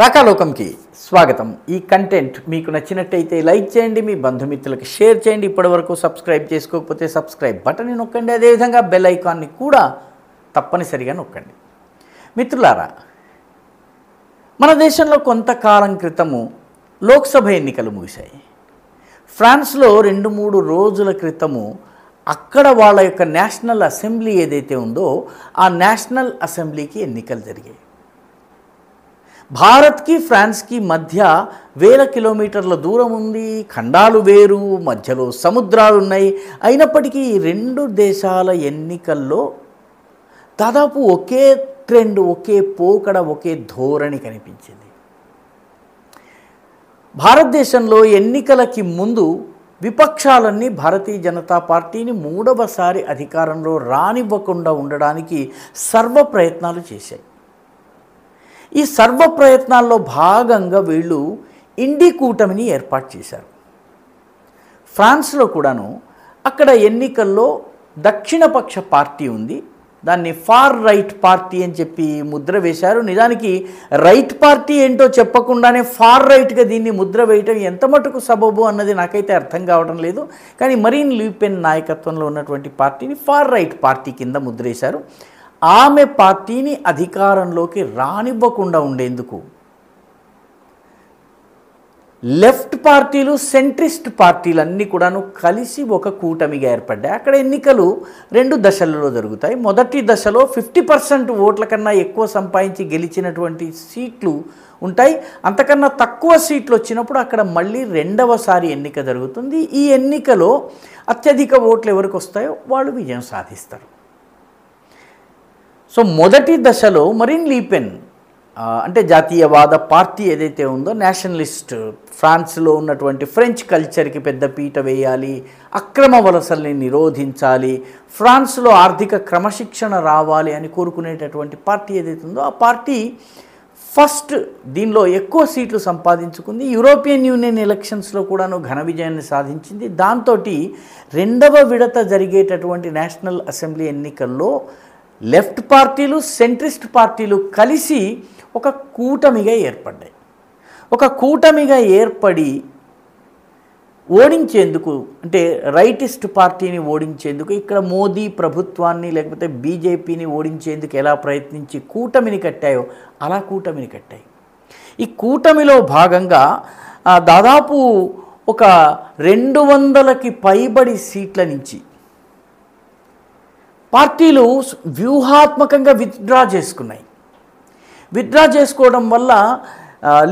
రాకాలోకంకి స్వాగతం. ఈ కంటెంట్ మీకు నచ్చినట్టయితే లైక్ చేయండి, మీ బంధుమిత్రులకు షేర్ చేయండి. ఇప్పటివరకు సబ్స్క్రైబ్ చేసుకోకపోతే సబ్స్క్రైబ్ బటన్ని నొక్కండి, అదేవిధంగా బెల్ ఐకాన్ని కూడా తప్పనిసరిగా నొక్కండి. మిత్రులారా, మన దేశంలో కొంతకాలం క్రితము లోక్సభ ఎన్నికలు ముగిశాయి. ఫ్రాన్స్లో 2-3 రోజుల క్రితము అక్కడ వాళ్ళ యొక్క నేషనల్ అసెంబ్లీ ఏదైతే ఉందో ఆ నేషనల్ అసెంబ్లీకి ఎన్నికలు జరిగాయి. భారత్కి ఫ్రాన్స్కి మధ్య వేల కిలోమీటర్ల దూరం ఉంది, ఖండాలు వేరు, మధ్యలో సముద్రాలు ఉన్నాయి. అయినప్పటికీ ఈ రెండు దేశాల ఎన్నికల్లో దాదాపు ఒకే ట్రెండ్, ఒకే పోకడ, ఒకే ధోరణి కనిపించింది. భారతదేశంలో ఎన్నికలకి ముందు విపక్షాలన్నీ భారతీయ జనతా పార్టీని మూడవసారి అధికారంలో రానివ్వకుండా ఉండడానికి సర్వ ప్రయత్నాలు చేశాయి. ఈ సర్వ ప్రయత్నాల్లో భాగంగా వీళ్ళు ఇండి కూటమిని ఏర్పాటు చేశారు. ఫ్రాన్స్లో కూడాను అక్కడ ఎన్నికల్లో దక్షిణపక్ష పార్టీ ఉంది, దాన్ని ఫార్ రైట్ పార్టీ అని చెప్పి ముద్ర వేశారు. నిజానికి రైట్ పార్టీ ఏంటో చెప్పకుండానే ఫార్ రైట్గా దీన్ని ముద్ర వేయటం ఎంత మటుకు సబబు అన్నది నాకైతే అర్థం కావడం లేదు. కానీ మరీన్ లూపెన్ నాయకత్వంలో ఉన్నటువంటి పార్టీని ఫార్ రైట్ పార్టీ కింద ముద్రేశారు. ఆమె పార్టీని అధికారంలోకి రానివ్వకుండా ఉండేందుకు లెఫ్ట్ పార్టీలు, సెంట్రిస్ట్ పార్టీలు అన్నీ కూడాను కలిసి ఒక కూటమిగా ఏర్పడ్డాయి. అక్కడ ఎన్నికలు 2 దశలలో జరుగుతాయి. మొదటి దశలో 50% ఓట్ల కన్నా ఎక్కువ సంపాదించి గెలిచినటువంటి సీట్లు ఉంటాయి. అంతకన్నా తక్కువ సీట్లు వచ్చినప్పుడు అక్కడ మళ్ళీ రెండవసారి ఎన్నిక జరుగుతుంది. ఈ ఎన్నికలో అత్యధిక ఓట్లు ఎవరికి వస్తాయో వాళ్ళు విజయం సాధిస్తారు. సో మొదటి దశలో మరీన్ లూపెన్ అంటే జాతీయవాద పార్టీ ఏదైతే ఉందో, నేషనలిస్ట్, ఫ్రాన్స్లో ఉన్నటువంటి ఫ్రెంచ్ కల్చర్కి పెద్ద పీట వేయాలి, అక్రమ వలసల్ని నిరోధించాలి, ఫ్రాన్స్లో ఆర్థిక క్రమశిక్షణ రావాలి అని కోరుకునేటటువంటి పార్టీ ఏదైతే ఉందో ఆ పార్టీ ఫస్ట్ దీనిలో ఎక్కువ సీట్లు సంపాదించుకుంది. యూరోపియన్ యూనియన్ ఎలక్షన్స్లో కూడాను ఘన విజయాన్ని సాధించింది. దాంతో రెండవ విడత జరిగేటటువంటి నేషనల్ అసెంబ్లీ ఎన్నికల్లో లెఫ్ట్ పార్టీలు, సెంట్రిస్ట్ పార్టీలు కలిసి ఒక కూటమిగా ఏర్పడ్డాయి. ఒక కూటమిగా ఏర్పడి ఓడించేందుకు, అంటే రైటిస్ట్ పార్టీని ఓడించేందుకు, ఇక్కడ మోదీ ప్రభుత్వాన్ని లేకపోతే బీజేపీని ఓడించేందుకు ఎలా ప్రయత్నించి కూటమిని కట్టాయో అలా కూటమిని కట్టాయి. ఈ కూటమిలో భాగంగా దాదాపు ఒక 200కి పైబడి సీట్ల నుంచి పార్టీలు వ్యూహాత్మకంగా విత్డ్రా చేసుకున్నాయి. విత్డ్రా చేసుకోవడం వల్ల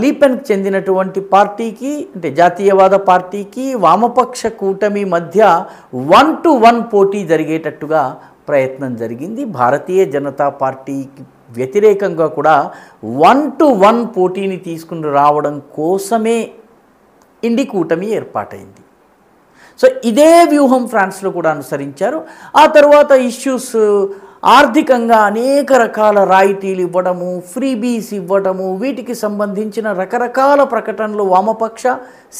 లూపెన్కి చెందినటువంటి పార్టీకి, అంటే జాతీయవాద పార్టీకి వామపక్ష కూటమి మధ్య 1-to-1 పోటీ జరిగేటట్టుగా ప్రయత్నం జరిగింది. భారతీయ జనతా పార్టీకి వ్యతిరేకంగా కూడా 1-to-1 పోటీని తీసుకుని రావడం కోసమే ఇండి కూటమి ఏర్పాటైంది. సో ఇదే వ్యూహం ఫ్రాన్స్లో కూడా అనుసరించారు. ఆ తర్వాత ఇష్యూస్ ఆర్థికంగా అనేక రకాల రాయితీలు ఇవ్వడము, ఫ్రీబీస్ ఇవ్వడము, వీటికి సంబంధించిన రకరకాల ప్రకటనలు వామపక్ష,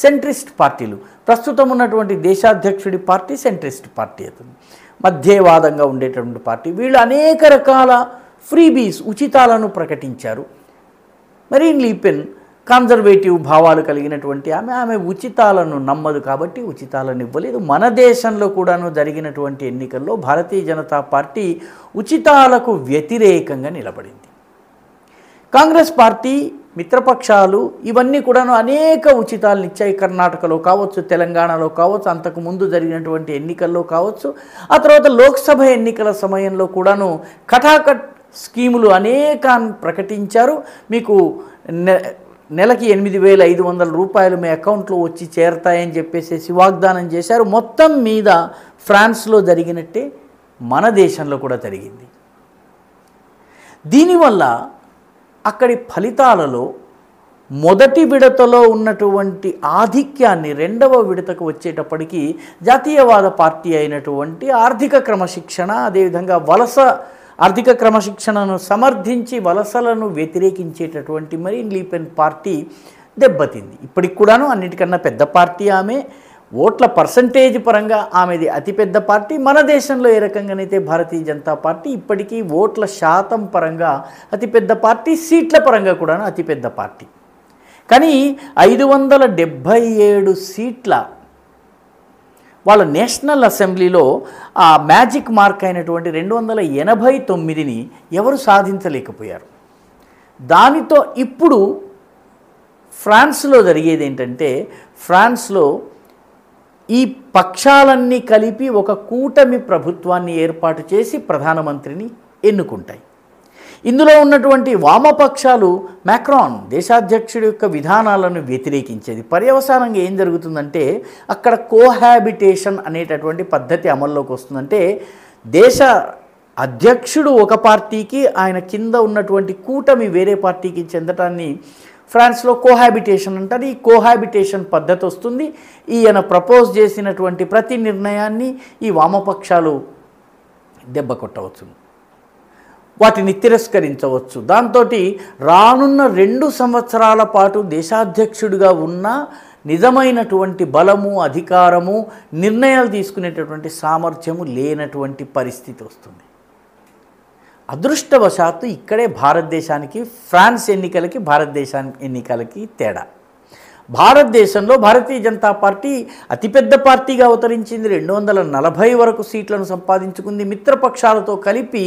సెంట్రిస్ట్ పార్టీలు, ప్రస్తుతం ఉన్నటువంటి దేశాధ్యక్షుడి పార్టీ సెంట్రిస్ట్ పార్టీ అవుతుంది, మధ్యవాదంగా ఉండేటటువంటి పార్టీ, వీళ్ళు అనేక రకాల ఫ్రీబీస్, ఉచితాలను ప్రకటించారు. మరీన్ లూపెన్ కన్జర్వేటివ్ భావాలు కలిగినటువంటి ఆమె ఉచితాలను నమ్మదు కాబట్టి ఉచితాలను ఇవ్వలేదు. మన దేశంలో కూడాను జరిగినటువంటి ఎన్నికల్లో భారతీయ జనతా పార్టీ ఉచితాలకు వ్యతిరేకంగా నిలబడింది. కాంగ్రెస్ పార్టీ, మిత్రపక్షాలు ఇవన్నీ కూడాను అనేక ఉచితాలను ఇచ్చాయి. కర్ణాటకలో కావచ్చు, తెలంగాణలో కావచ్చు, అంతకుముందు జరిగినటువంటి ఎన్నికల్లో కావచ్చు. ఆ తర్వాత లోక్సభ ఎన్నికల సమయంలో కూడాను కటాకట్ స్కీములు అనేకాన్ని ప్రకటించారు. మీకు నెలకి 8,500 రూపాయలు మీ అకౌంట్లో వచ్చి చేరతాయని చెప్పేసి వాగ్దానం చేశారు. మొత్తం మీద ఫ్రాన్స్లో జరిగినట్టే మన దేశంలో కూడా జరిగింది. దీనివల్ల అక్కడి ఫలితాలలో మొదటి విడతలో ఉన్నటువంటి ఆధిక్యాన్ని రెండవ విడతకు వచ్చేటప్పటికి జాతీయవాద పార్టీ అయినటువంటి ఆర్థిక క్రమశిక్షణ, అదేవిధంగా ఆర్థిక క్రమశిక్షణను సమర్థించి వలసలను వ్యతిరేకించేటటువంటి మరీన్ లూపెన్ పార్టీ దెబ్బతింది. ఇప్పటికి కూడాను అన్నిటికన్నా పెద్ద పార్టీ ఆమె. ఓట్ల పర్సంటేజ్ పరంగా ఆమెది అతిపెద్ద పార్టీ. మన దేశంలో ఏ రకంగానైతే భారతీయ జనతా పార్టీ ఇప్పటికీ ఓట్ల శాతం పరంగా అతిపెద్ద పార్టీ, సీట్ల పరంగా కూడాను అతిపెద్ద పార్టీ. కానీ 577 సీట్ల వాళ్ళ నేషనల్ అసెంబ్లీలో ఆ మ్యాజిక్ మార్క్ అయినటువంటి 289ని ఎవరు సాధించలేకపోయారు. దానితో ఇప్పుడు ఫ్రాన్స్లో జరిగేది ఏంటంటే, ఫ్రాన్స్లో ఈ పక్షాలన్నీ కలిపి ఒక కూటమి ప్రభుత్వాన్ని ఏర్పాటు చేసి ప్రధానమంత్రిని ఎన్నుకుంటాయి. ఇందులో ఉన్నటువంటి వామపక్షాలు మ్యాక్రాన్ దేశాధ్యక్షుడి యొక్క విధానాలను వ్యతిరేకించేది. పర్యవసానంగా ఏం జరుగుతుందంటే, అక్కడ కోహాబిటేషన్ అనేటటువంటి పద్ధతి అమల్లోకి వస్తుందంటే, దేశ అధ్యక్షుడు ఒక పార్టీకి, ఆయన కింద ఉన్నటువంటి కూటమి వేరే పార్టీకి చెందటాన్ని ఫ్రాన్స్లో కోహాబిటేషన్ అంటారు. ఈ కోహాబిటేషన్ పద్ధతి వస్తుంది. ఈయన ప్రపోజ్ చేసినటువంటి ప్రతి నిర్ణయాన్ని ఈ వామపక్షాలు దెబ్బ కొట్టవచ్చు, వాటిని తిరస్కరించవచ్చు. దాంతో రానున్న 2 సంవత్సరాల పాటు దేశాధ్యక్షుడిగా ఉన్న నిజమైనటువంటి బలము, అధికారము, నిర్ణయాలు తీసుకునేటటువంటి సామర్థ్యము లేనటువంటి పరిస్థితి వస్తుంది. అదృష్టవశాత్తు ఇక్కడే భారతదేశానికి ఫ్రాన్స్ ఎన్నికలకి భారతదేశానికి ఎన్నికలకి తేడా. భారతదేశంలో భారతీయ జనతా పార్టీ అతిపెద్ద పార్టీగా అవతరించింది. 240 వరకు సీట్లను సంపాదించుకుంది. మిత్రపక్షాలతో కలిపి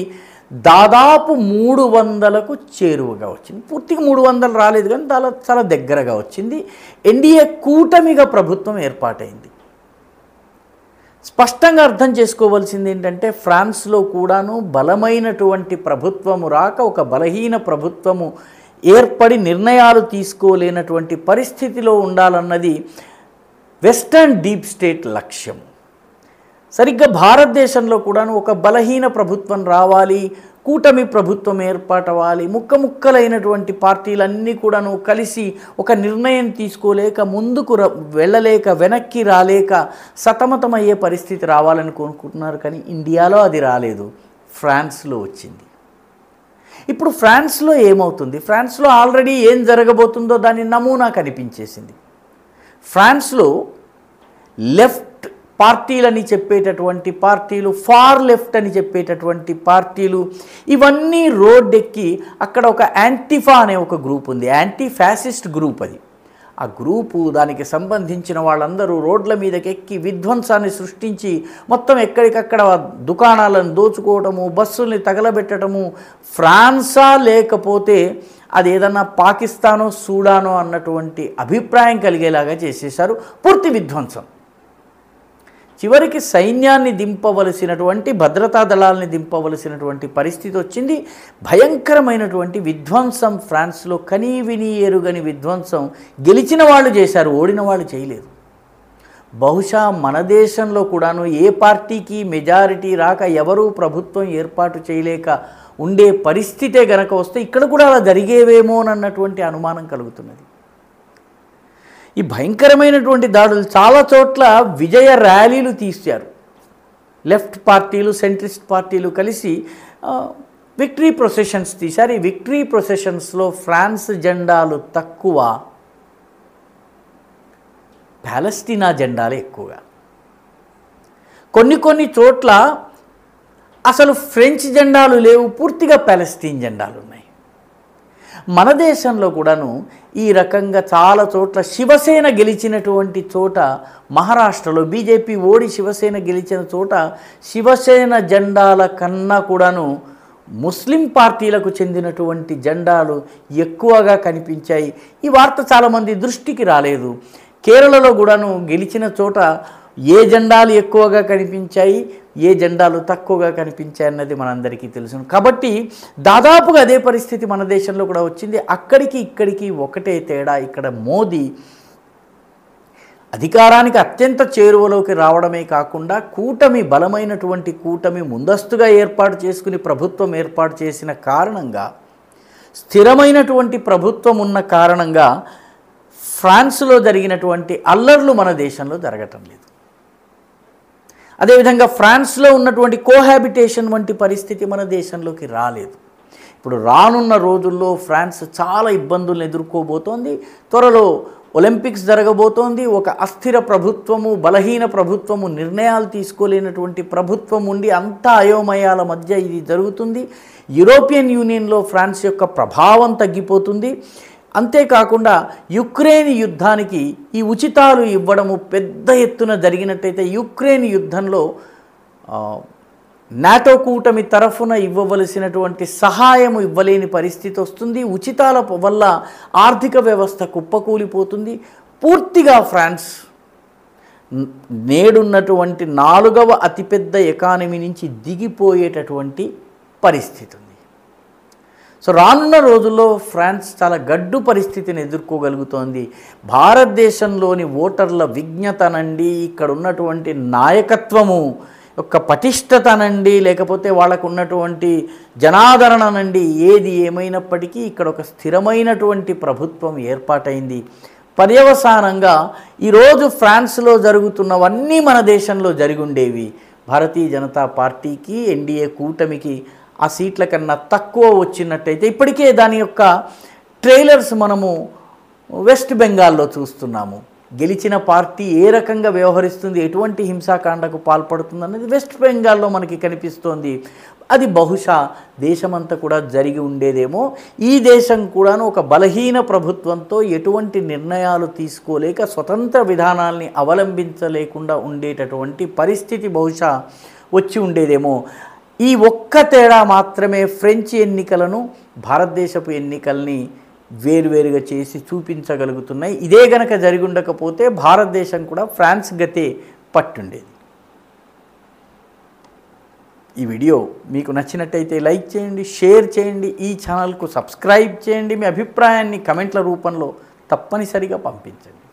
దాదాపు 300కు చేరువగా వచ్చింది. పూర్తిగా 300 రాలేదు, కానీ చాలా దగ్గరగా వచ్చింది. ఎన్డీఏ కూటమిగా ప్రభుత్వం ఏర్పాటైంది. స్పష్టంగా అర్థం చేసుకోవాల్సింది ఏంటంటే, ఫ్రాన్స్లో కూడాను బలమైనటువంటి ప్రభుత్వము రాక ఒక బలహీన ప్రభుత్వము ఏర్పడి నిర్ణయాలు తీసుకోలేనటువంటి పరిస్థితిలో ఉండాలన్నది వెస్టర్న్ డీప్ స్టేట్ లక్ష్యం. సరిగ్గా భారతదేశంలో కూడాను ఒక బలహీన ప్రభుత్వం రావాలి, కూటమి ప్రభుత్వం ఏర్పాటవ్వాలి, ముక్కలైనటువంటి పార్టీలన్నీ కూడాను కలిసి ఒక నిర్ణయం తీసుకోలేక, ముందుకు వెళ్ళలేక, వెనక్కి రాలేక సతమతమయ్యే పరిస్థితి రావాలని కోరుకుంటున్నారు. కానీ ఇండియాలో అది రాలేదు, ఫ్రాన్స్లో వచ్చింది. ఇప్పుడు ఫ్రాన్స్లో ఏమవుతుంది? ఫ్రాన్స్లో ఆల్రెడీ ఏం జరగబోతుందో దాని నమూనా కనిపించేసింది. ఫ్రాన్స్లో లెఫ్ట్ పార్టీలని చెప్పేటటువంటి పార్టీలు, ఫార్ లెఫ్ట్ అని చెప్పేటటువంటి పార్టీలు, ఇవన్నీ రోడ్డెక్కి అక్కడ ఒక యాంటిఫా అనే ఒక గ్రూప్ ఉంది, యాంటీ ఫ్యాసిస్ట్ గ్రూప్. అది ఆ గ్రూపు, దానికి సంబంధించిన వాళ్ళందరూ రోడ్ల మీదకి ఎక్కి విధ్వంసాన్ని సృష్టించి మొత్తం ఎక్కడికక్కడ దుకాణాలను దోచుకోవటము, బస్సుల్ని తగలబెట్టడము, ఫ్రాన్సా లేకపోతే అది ఏదన్నా పాకిస్తానో సూడానో అన్నటువంటి అభిప్రాయం కలిగేలాగా చేసేశారు. పూర్తి విధ్వంసం. చివరికి సైన్యాన్ని దింపవలసినటువంటి, భద్రతా దళాలని దింపవలసినటువంటి పరిస్థితి వచ్చింది. భయంకరమైనటువంటి విధ్వంసం ఫ్రాన్స్లో, కనీవిని ఎరుగని విధ్వంసం. గెలిచిన వాళ్ళు చేశారు, ఓడిన వాళ్ళు చేయలేదు. బహుశా మన దేశంలో కూడాను ఏ పార్టీకి మెజారిటీ రాక ఎవరూ ప్రభుత్వం ఏర్పాటు చేయలేక ఉండే పరిస్థితే గనక వస్తే ఇక్కడ కూడా అలా జరిగేవేమోనన్నటువంటి అనుమానం కలుగుతున్నది. ఈ భయంకరమైనటువంటి దాడులు చాలా చోట్ల విజయ ర్యాలీలు తీశారు. లెఫ్ట్ పార్టీలు, సెంట్రిస్ట్ పార్టీలు కలిసి విక్టరీ ప్రొసెషన్స్ తీశారు. ఈ విక్టరీ ప్రొసెషన్స్లో ఫ్రాన్స్ జెండాలు తక్కువ, పాలస్తీనా జెండాలు ఎక్కువగా. కొన్ని చోట్ల అసలు ఫ్రెంచ్ జెండాలు లేవు, పూర్తిగా పాలస్తీన్ జెండాలు ఉన్నాయి. మన దేశంలో కూడాను ఈ రకంగా చాలా చోట్ల శివసేన గెలిచినటువంటి చోట, మహారాష్ట్రలో బీజేపీ ఓడి శివసేన గెలిచిన చోట శివసేన జెండాల కన్నా కూడాను ముస్లిం పార్టీలకు చెందినటువంటి జెండాలు ఎక్కువగా కనిపించాయి. ఈ వార్త చాలామంది దృష్టికి రాలేదు. కేరళలో కూడాను గెలిచిన చోట ఏ జెండాలు ఎక్కువగా కనిపించాయి, ఏ జెండాలు తక్కువగా కనిపించాయి అన్నది మనందరికీ తెలుసు. కాబట్టి దాదాపుగా అదే పరిస్థితి మన దేశంలో కూడా వచ్చింది. అక్కడికి ఇక్కడికి ఒకటే తేడా, ఇక్కడ మోదీ అధికారానికి అత్యంత చేరువలోకి రావడమే కాకుండా కూటమి, బలమైనటువంటి కూటమి ముందస్తుగా ఏర్పాటు చేసుకుని ప్రభుత్వం ఏర్పాటు చేసిన కారణంగా, స్థిరమైనటువంటి ప్రభుత్వం ఉన్న కారణంగా ఫ్రాన్స్లో జరిగినటువంటి అల్లర్లు మన దేశంలో జరగటం లేదు. అదేవిధంగా ఫ్రాన్స్లో ఉన్నటువంటి కోహాబిటేషన్ వంటి పరిస్థితి మన దేశంలోకి రాలేదు. ఇప్పుడు రానున్న రోజుల్లో ఫ్రాన్స్ చాలా ఇబ్బందులను ఎదుర్కోబోతోంది. త్వరలో ఒలింపిక్స్ జరగబోతోంది. ఒక అస్థిర ప్రభుత్వము, బలహీన ప్రభుత్వము, నిర్ణయాలు తీసుకోలేనటువంటి ప్రభుత్వం ఉండి అంతా అయోమయాల మధ్య ఇది జరుగుతుంది. యూరోపియన్ యూనియన్లో ఫ్రాన్స్ యొక్క ప్రభావం తగ్గిపోతుంది. అంతేకాకుండా యుక్రెయిన్ యుద్ధానికి ఈ ఉచితాలు ఇవ్వడము పెద్ద ఎత్తున జరిగినట్టయితే యుక్రెయిన్ యుద్ధంలో నాటో కూటమి తరఫున ఇవ్వవలసినటువంటి సహాయం ఇవ్వలేని పరిస్థితి వస్తుంది. ఉచితాల వల్ల ఆర్థిక వ్యవస్థ కుప్పకూలిపోతుంది. పూర్తిగా ఫ్రాన్స్ నేడున్నటువంటి 4వ అతిపెద్ద ఎకానమీ నుంచి దిగిపోయేటటువంటి పరిస్థితి ఉంది. సో రానున్న రోజుల్లో ఫ్రాన్స్ చాలా గడ్డు పరిస్థితిని ఎదుర్కోగలుగుతోంది. భారతదేశంలోని ఓటర్ల విజ్ఞతనండి, ఇక్కడ ఉన్నటువంటి నాయకత్వము యొక్క పటిష్టతనండి, లేకపోతే వాళ్ళకు ఉన్నటువంటి జనాదరణనండి, ఏది ఏమైనప్పటికీ ఇక్కడ ఒక స్థిరమైనటువంటి ప్రభుత్వం ఏర్పాటైంది. పర్యవసానంగా ఈరోజు ఫ్రాన్స్లో జరుగుతున్నవన్నీ మన దేశంలో జరిగి ఉండేవి. భారతీయ జనతా పార్టీకి, ఎన్డీఏ కూటమికి ఆ సీట్ల కన్నా తక్కువ వచ్చినట్టయితే ఇప్పటికే దాని యొక్క ట్రైలర్స్ మనము వెస్ట్ బెంగాల్లో చూస్తున్నాము. గెలిచిన పార్టీ ఏ రకంగా వ్యవహరిస్తుంది, ఎటువంటి హింసాకాండకు పాల్పడుతుంది అనేది వెస్ట్ బెంగాల్లో మనకి కనిపిస్తోంది. అది బహుశా దేశమంతా కూడా జరిగి ఉండేదేమో. ఈ దేశం కూడాను ఒక బలహీన ప్రభుత్వంతో ఎటువంటి నిర్ణయాలు తీసుకోలేక స్వతంత్ర విధానాల్ని అవలంబించలేకుండా ఉండేటటువంటి పరిస్థితి బహుశా వచ్చి ఉండేదేమో. ఈ ఒక్క తేడా మాత్రమే ఫ్రెంచ్ ఎన్నికలను భారతదేశపు ఎన్నికల్ని వేరువేరుగా చేసి చూపించగలుగుతున్నాయి. ఇదే గనక జరిగి ఉండకపోతే భారతదేశం కూడా ఫ్రాన్స్ గతే పట్టుండేది. ఈ వీడియో మీకు నచ్చినట్టయితే లైక్ చేయండి, షేర్ చేయండి, ఈ ఛానల్కు సబ్స్క్రైబ్ చేయండి. మీ అభిప్రాయాన్ని కమెంట్ల రూపంలో తప్పనిసరిగా పంపించండి.